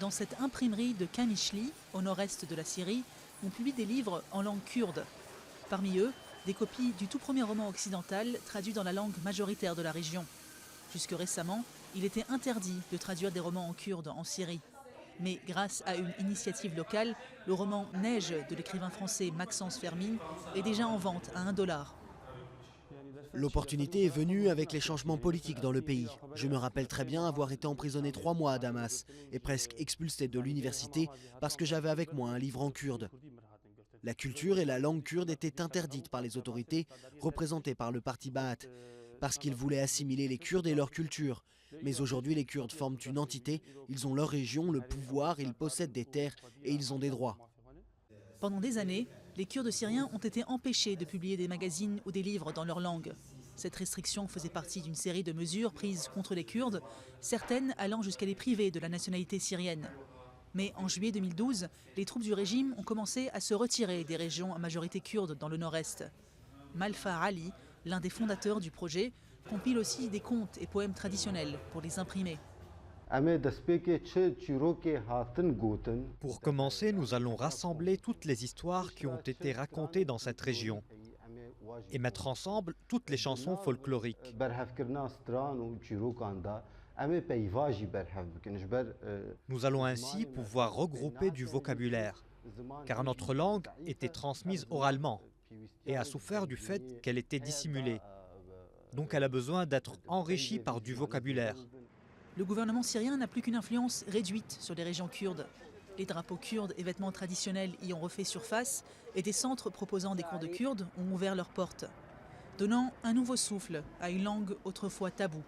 Dans cette imprimerie de Kamishli, au nord-est de la Syrie, on publie des livres en langue kurde. Parmi eux, des copies du tout premier roman occidental traduit dans la langue majoritaire de la région. Jusque récemment, il était interdit de traduire des romans en kurde en Syrie. Mais grâce à une initiative locale, le roman Neige de l'écrivain français Maxence Fermin est déjà en vente à $1. L'opportunité est venue avec les changements politiques dans le pays. Je me rappelle très bien avoir été emprisonné 3 mois à Damas et presque expulsé de l'université parce que j'avais avec moi un livre en kurde. La culture et la langue kurde étaient interdites par les autorités représentées par le parti Ba'ath parce qu'ils voulaient assimiler les Kurdes et leur culture. Mais aujourd'hui, les Kurdes forment une entité, ils ont leur région, le pouvoir, ils possèdent des terres et ils ont des droits. Pendant des années, les Kurdes syriens ont été empêchés de publier des magazines ou des livres dans leur langue. Cette restriction faisait partie d'une série de mesures prises contre les Kurdes, certaines allant jusqu'à les priver de la nationalité syrienne. Mais en juillet 2012, les troupes du régime ont commencé à se retirer des régions à majorité kurde dans le nord-est. Malfa Ali, l'un des fondateurs du projet, compile aussi des contes et poèmes traditionnels pour les imprimer. Pour commencer, nous allons rassembler toutes les histoires qui ont été racontées dans cette région et mettre ensemble toutes les chansons folkloriques. Nous allons ainsi pouvoir regrouper du vocabulaire, car notre langue était transmise oralement et a souffert du fait qu'elle était dissimulée. Donc elle a besoin d'être enrichie par du vocabulaire. Le gouvernement syrien n'a plus qu'une influence réduite sur les régions kurdes. Les drapeaux kurdes et vêtements traditionnels y ont refait surface et des centres proposant des cours de kurde ont ouvert leurs portes, donnant un nouveau souffle à une langue autrefois taboue.